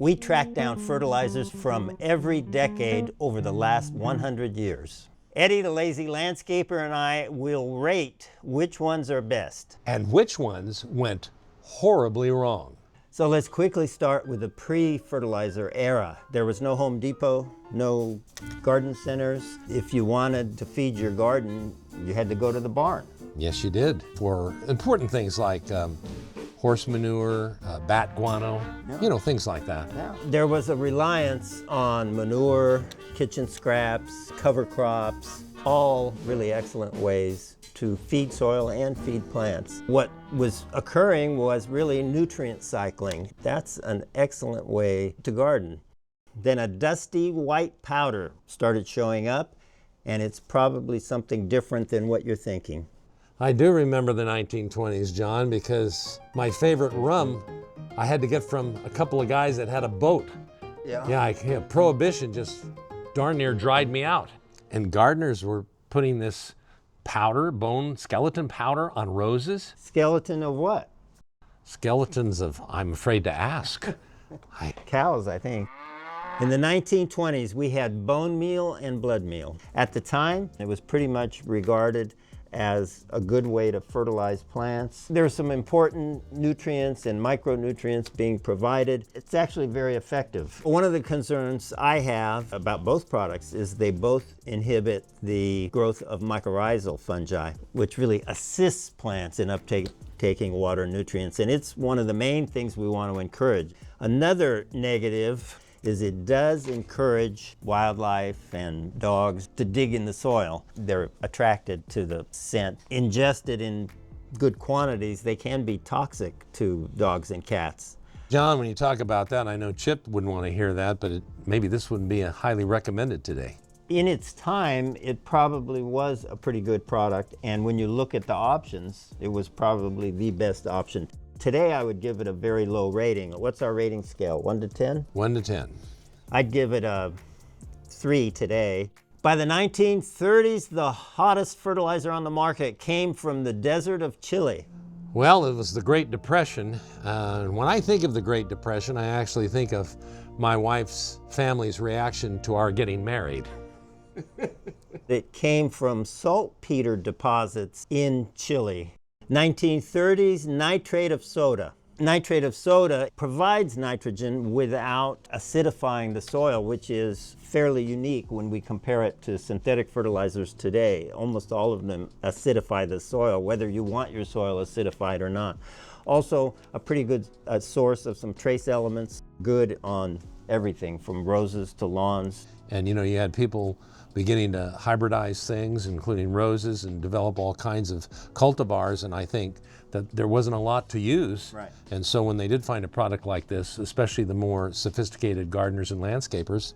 We tracked down fertilizers from every decade over the last 100 years. Eddie, the lazy landscaper, and I will rate which ones are best. And which ones went horribly wrong. So let's quickly start with the pre-fertilizer era. There was no Home Depot, no garden centers. If you wanted to feed your garden, you had to go to the barn. Yes, you did. For important things like horse manure, bat guano, things like that. Yeah. There was a reliance on manure, kitchen scraps, cover crops, all really excellent ways to feed soil and feed plants. What was occurring was really nutrient cycling. That's an excellent way to garden. Then a dusty white powder started showing up, and it's probably something different than what you're thinking. I do remember the 1920s, John, because my favorite rum I had to get from a couple of guys that had a boat. Yeah, Prohibition just darn near dried me out. And gardeners were putting this powder, skeleton powder on roses. Skeleton of what? Skeletons of, I'm afraid to ask. Cows, I think. In the 1920s, we had bone meal and blood meal. At the time, it was pretty much regarded as a good way to fertilize plants. There are some important nutrients and micronutrients being provided. It's actually very effective. One of the concerns I have about both products is they both inhibit the growth of mycorrhizal fungi, which really assists plants in taking water nutrients, and it's one of the main things we want to encourage. Another negative is it does encourage wildlife and dogs to dig in the soil. They're attracted to the scent. Ingested in good quantities, they can be toxic to dogs and cats. John, when you talk about that, I know Chip wouldn't want to hear that, but maybe this wouldn't be highly recommended today. In its time, it probably was a pretty good product, and when you look at the options, it was probably the best option. Today, I would give it a very low rating. What's our rating scale, 1 to 10? 1 to 10. I'd give it a 3 today. By the 1930s, the hottest fertilizer on the market came from the desert of Chile. Well, it was the Great Depression. When I think of the Great Depression, I actually think of my wife's family's reaction to our getting married. It came from saltpeter deposits in Chile. 1930s, nitrate of soda. Nitrate of soda provides nitrogen without acidifying the soil, which is fairly unique when we compare it to synthetic fertilizers today. Almost all of them acidify the soil, whether you want your soil acidified or not. Also, a pretty good source of some trace elements, good on everything from roses to lawns. And you had people beginning to hybridize things, including roses, and develop all kinds of cultivars, and I think that there wasn't a lot to use. Right. And so when they did find a product like this, especially the more sophisticated gardeners and landscapers,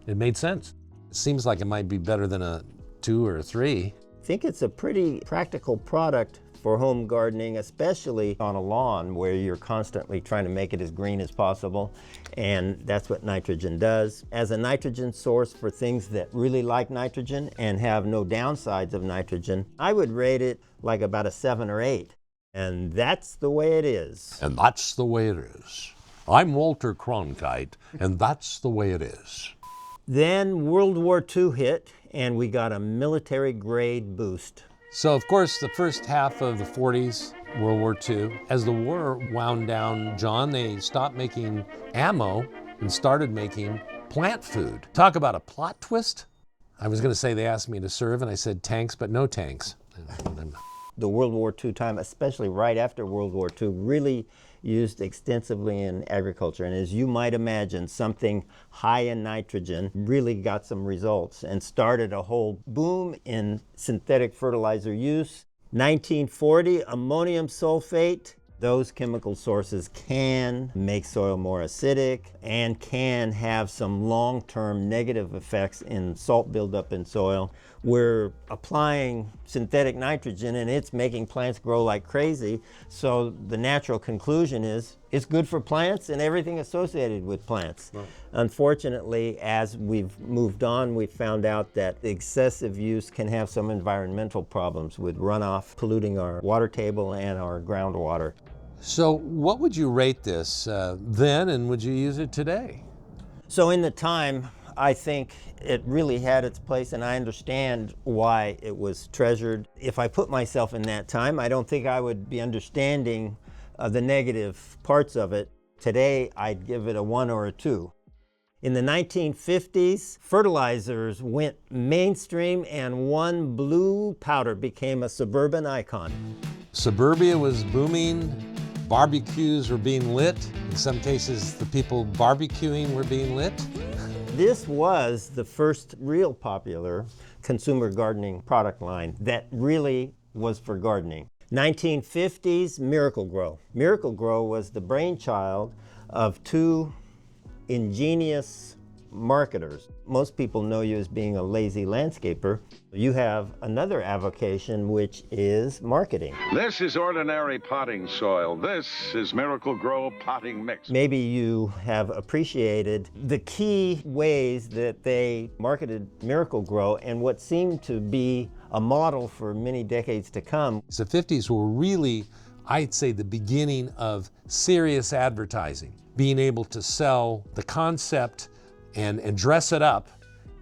it made sense. It seems like it might be better than a 2 or a 3. I think it's a pretty practical product for home gardening, especially on a lawn where you're constantly trying to make it as green as possible, and that's what nitrogen does. As a nitrogen source for things that really like nitrogen and have no downsides of nitrogen, I would rate it like about a 7 or 8, and that's the way it is. And that's the way it is. I'm Walter Cronkite, and that's the way it is. Then World War II hit, and we got a military-grade boost. So, of course, the first half of the 40s, World War II, as the war wound down, John, they stopped making ammo and started making plant food. Talk about a plot twist. I was going to say they asked me to serve, and I said tanks, but no tanks. The World War II time, especially right after World War II, really used extensively in agriculture. And as you might imagine, something high in nitrogen really got some results and started a whole boom in synthetic fertilizer use. 1940, ammonium sulfate. Those chemical sources can make soil more acidic and can have some long-term negative effects in salt buildup in soil. We're applying synthetic nitrogen and it's making plants grow like crazy. So the natural conclusion is it's good for plants and everything associated with plants. Right. Unfortunately, as we've moved on, we found out that excessive use can have some environmental problems with runoff polluting our water table and our groundwater. So what would you rate this then, and would you use it today? So in the time, I think it really had its place, and I understand why it was treasured. If I put myself in that time, I don't think I would be understanding the negative parts of it. Today, I'd give it a 1 or a 2. In the 1950s, fertilizers went mainstream, and one blue powder became a suburban icon. Suburbia was booming, barbecues were being lit. In some cases, the people barbecuing were being lit. This was the first real popular consumer gardening product line that really was for gardening. 1950s, Miracle-Gro. Miracle-Gro was the brainchild of two ingenious marketers. Most people know you as being a lazy landscaper. You have another avocation, which is marketing. This is ordinary potting soil. This is Miracle-Gro potting mix. Maybe you have appreciated the key ways that they marketed Miracle-Gro and what seemed to be a model for many decades to come. The 50s were really, I'd say, the beginning of serious advertising, being able to sell the concept and dress it up,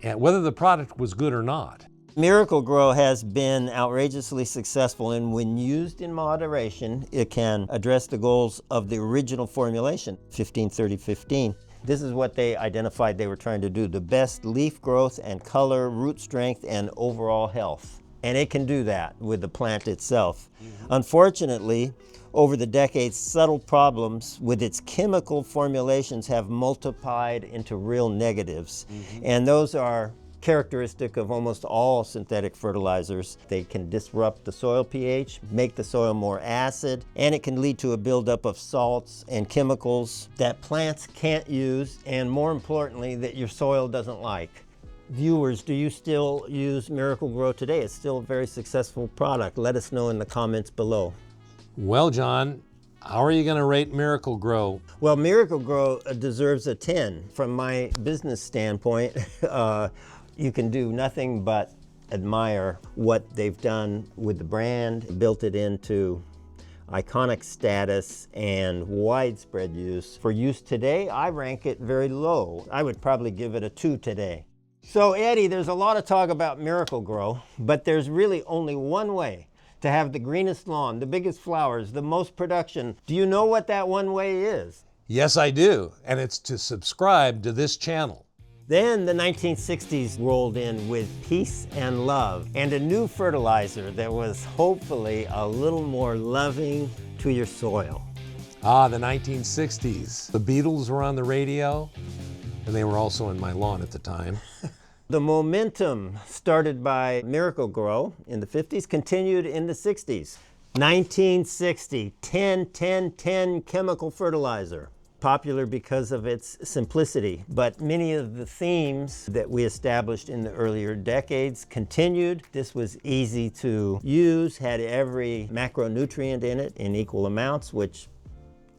and whether the product was good or not. Miracle-Gro has been outrageously successful, and when used in moderation, it can address the goals of the original formulation, 15-30-15. This is what they identified they were trying to do: the best leaf growth and color, root strength, and overall health. And it can do that with the plant itself. Unfortunately, over the decades, subtle problems with its chemical formulations have multiplied into real negatives. And those are characteristic of almost all synthetic fertilizers. They can disrupt the soil pH, make the soil more acid, and it can lead to a buildup of salts and chemicals that plants can't use, and more importantly, that your soil doesn't like. Viewers, do you still use Miracle-Gro today? It's still a very successful product. Let us know in the comments below. Well, John, how are you going to rate Miracle-Gro? Well, Miracle-Gro deserves a 10. From my business standpoint, you can do nothing but admire what they've done with the brand, built it into iconic status and widespread use. For use today, I rank it very low. I would probably give it a 2 today. So Eddie, there's a lot of talk about Miracle-Gro, but there's really only one way to have the greenest lawn, the biggest flowers, the most production. Do you know what that one way is? Yes, I do, and it's to subscribe to this channel. Then the 1960s rolled in with peace and love, and a new fertilizer that was hopefully a little more loving to your soil. Ah, the 1960s. The Beatles were on the radio, and they were also in my lawn at the time. The momentum started by Miracle-Gro in the 50s continued in the 60s. 1960, 10-10-10 chemical fertilizer. Popular because of its simplicity, but many of the themes that we established in the earlier decades continued. This was easy to use, had every macronutrient in it in equal amounts, which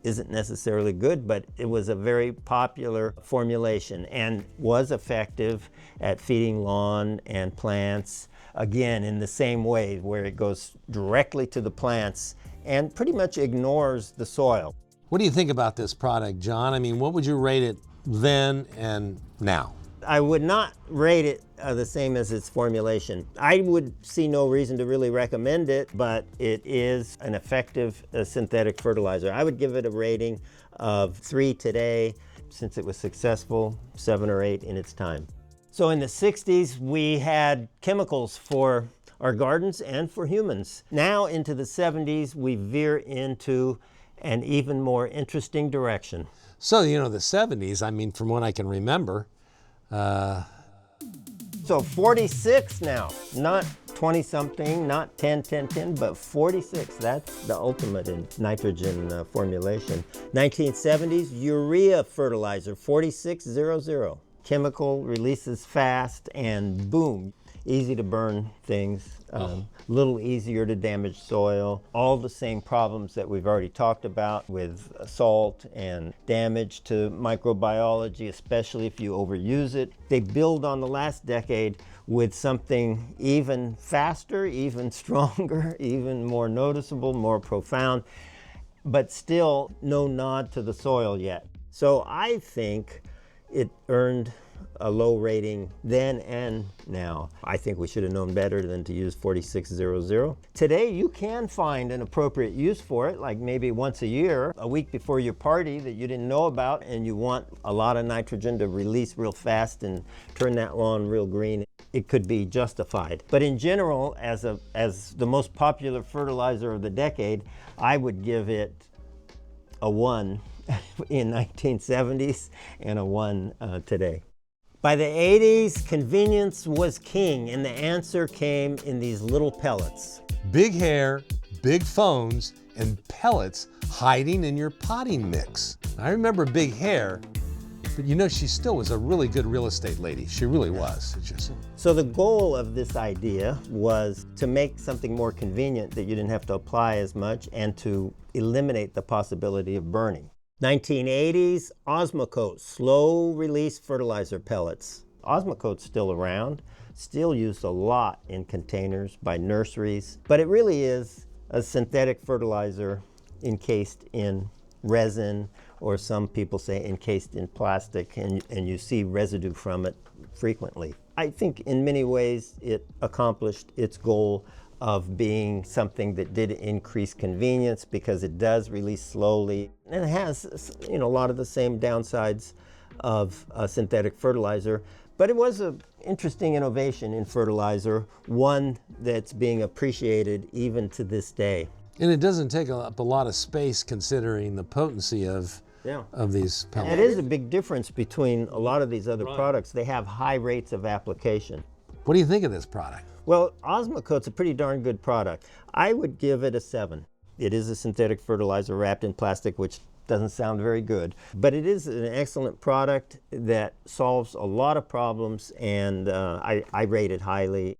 isn't necessarily good, but it was a very popular formulation and was effective at feeding lawn and plants, again, in the same way, where it goes directly to the plants and pretty much ignores the soil. What do you think about this product, John? I mean, what would you rate it then and now? I would not rate it the same as its formulation. I would see no reason to really recommend it, but it is an effective synthetic fertilizer. I would give it a rating of 3 today, since it was successful, 7 or 8 in its time. So in the 60s, we had chemicals for our gardens and for humans. Now into the 70s, we veer into an even more interesting direction. So, you know, the 70s, I mean, from what I can remember, So 46 now, not 20-something, not 10-10-10, but 46. That's the ultimate in nitrogen formulation. 1970s, urea fertilizer, 4600. Chemical releases fast and boom, easy to burn things, little easier to damage soil. All the same problems that we've already talked about with salt and damage to microbiology, especially if you overuse it. They build on the last decade with something even faster, even stronger, even more noticeable, more profound. but still no nod to the soil yet. So I think it earned a low rating then and now. I think we should have known better than to use 4600. Today you can find an appropriate use for it, like maybe once a year, a week before your party that you didn't know about and you want a lot of nitrogen to release real fast and turn that lawn real green. It could be justified. But in general, as the most popular fertilizer of the decade, I would give it a 1 in 1970s and a 1 today. By the 80s, convenience was king, and the answer came in these little pellets. Big hair, big phones, and pellets hiding in your potting mix. I remember big hair, but you know, she still was a really good real estate lady. She really was. So the goal of this idea was to make something more convenient that you didn't have to apply as much and to eliminate the possibility of burning. 1980s, Osmocote, slow release fertilizer pellets. Osmocote's still around, still used a lot in containers by nurseries, but it really is a synthetic fertilizer encased in resin, or some people say encased in plastic, and you see residue from it frequently. I think in many ways it accomplished its goal of being something that did increase convenience because it does release slowly. And it has, you know, a lot of the same downsides of synthetic fertilizer, but it was an interesting innovation in fertilizer, one that's being appreciated even to this day. And it doesn't take up a lot of space considering the potency of these pellets. It is a big difference between a lot of these other products. They have high rates of application. What do you think of this product? Well, Osmocote's a pretty darn good product. I would give it a 7. It is a synthetic fertilizer wrapped in plastic, which doesn't sound very good, but it is an excellent product that solves a lot of problems, and I rate it highly.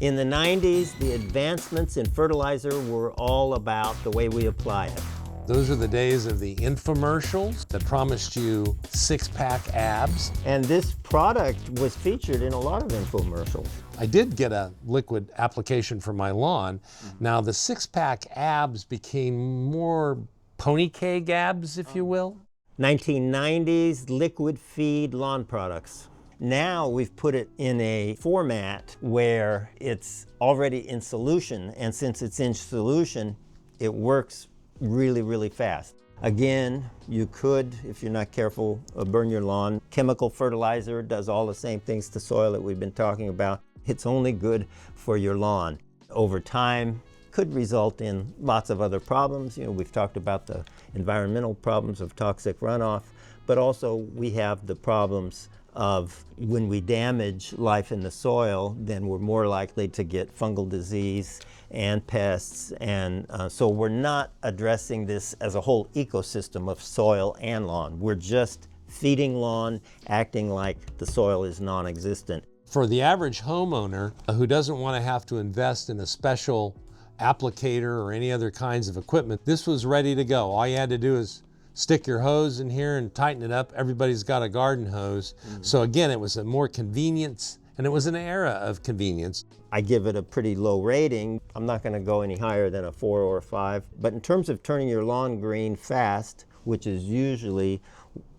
In the 90s, the advancements in fertilizer were all about the way we apply it. Those are the days of the infomercials that promised you six-pack abs. And this product was featured in a lot of infomercials. I did get a liquid application for my lawn. Now the six-pack abs became more pony keg abs, if you will. 1990s, liquid feed lawn products. Now we've put it in a format where it's already in solution, and since it's in solution, it works really, really fast. Again, you could, if you're not careful, burn your lawn. Chemical fertilizer does all the same things to soil that we've been talking about. It's only good for your lawn. Over time, could result in lots of other problems. You know, we've talked about the environmental problems of toxic runoff, but also we have the problems of when we damage life in the soil, then we're more likely to get fungal disease and pests, and so we're not addressing this as a whole ecosystem of soil and lawn. We're just feeding lawn, acting like the soil is non-existent. For the average homeowner who doesn't want to have to invest in a special applicator or any other kinds of equipment, this was ready to go. All you had to do is stick your hose in here and tighten it up. Everybody's got a garden hose. So again, it was a more convenience, and it was an era of convenience. I give it a pretty low rating. I'm not going to go any higher than a 4 or a 5. But in terms of turning your lawn green fast, which is usually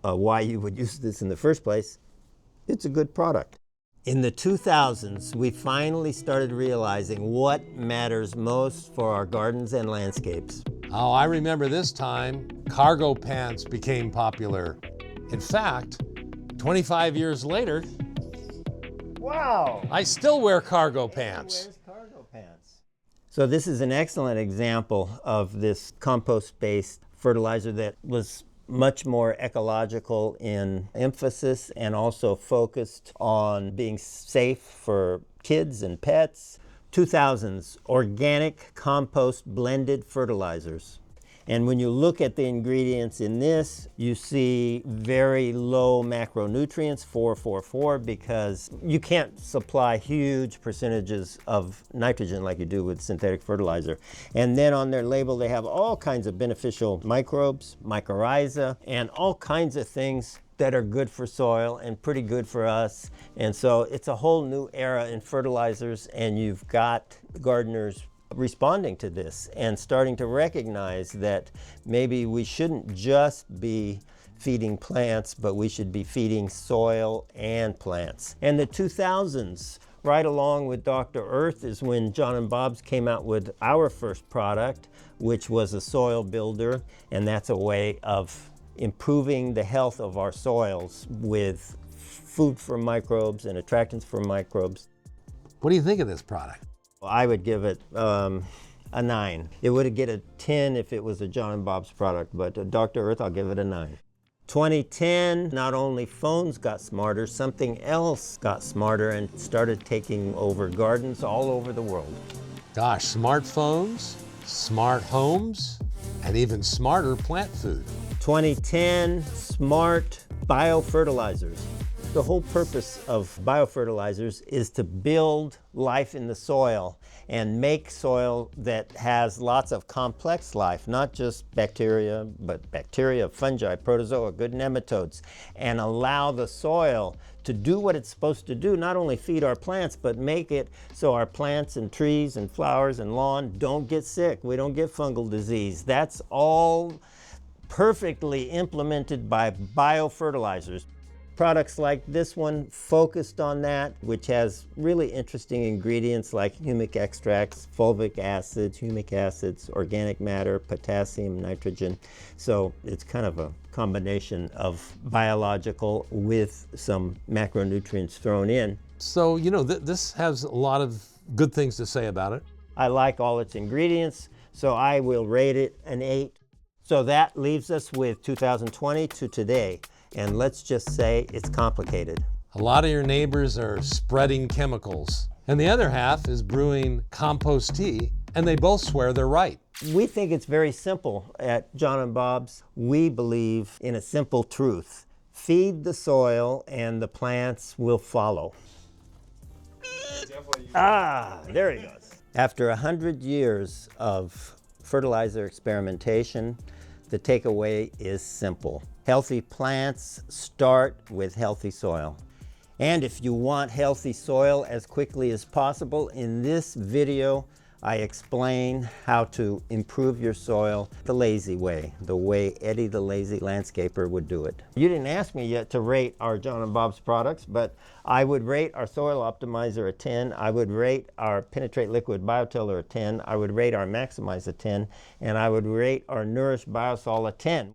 why you would use this in the first place, it's a good product. In the 2000s, we finally started realizing what matters most for our gardens and landscapes. Oh, I remember this time, cargo pants became popular. In fact, 25 years later, wow, I still wear cargo pants. Where's cargo pants? So this is an excellent example of this compost-based fertilizer that was much more ecological in emphasis and also focused on being safe for kids and pets. 2000s, organic compost blended fertilizers. And when you look at the ingredients in this, you see very low macronutrients, 444, because you can't supply huge percentages of nitrogen like you do with synthetic fertilizer. And then on their label, they have all kinds of beneficial microbes, mycorrhiza, and all kinds of things that are good for soil and pretty good for us. And so it's a whole new era in fertilizers, and you've got gardeners responding to this and starting to recognize that maybe we shouldn't just be feeding plants, but we should be feeding soil and plants. And the 2000s, right along with Dr. Earth, is when John and Bob's came out with our first product, which was a soil builder, and that's a way of improving the health of our soils with food for microbes and attractants for microbes. What do you think of this product? I would give it a 9. It would get a 10 if it was a John and Bob's product, but Dr. Earth, I'll give it a 9. 2010, not only phones got smarter, something else got smarter and started taking over gardens all over the world. Gosh, smartphones, smart homes, and even smarter plant food. 2010, smart biofertilizers. The whole purpose of biofertilizers is to build life in the soil and make soil that has lots of complex life, not just bacteria, but bacteria, fungi, protozoa, good nematodes, and allow the soil to do what it's supposed to do, not only feed our plants, but make it so our plants and trees and flowers and lawn don't get sick. We don't get fungal disease. That's all perfectly implemented by biofertilizers. Products like this one focused on that, which has really interesting ingredients like humic extracts, fulvic acids, humic acids, organic matter, potassium, nitrogen. So it's kind of a combination of biological with some macronutrients thrown in. So, you know, this has a lot of good things to say about it. I like all its ingredients, so I will rate it an 8. So that leaves us with 2020 to today. And let's just say it's complicated. A lot of your neighbors are spreading chemicals, and the other half is brewing compost tea, and they both swear they're right. We think it's very simple at John and Bob's. We believe in a simple truth. Feed the soil and the plants will follow. There he goes. After 100 years of fertilizer experimentation, the takeaway is simple. Healthy plants start with healthy soil. And if you want healthy soil as quickly as possible, in this video, I explain how to improve your soil the lazy way, the way Eddie the Lazy Landscaper would do it. You didn't ask me yet to rate our John and Bob's products, but I would rate our Soil Optimizer a 10. I would rate our Penetrate Liquid Biotiller a 10. I would rate our Maximize a 10. And I would rate our Nourish Biosol a 10.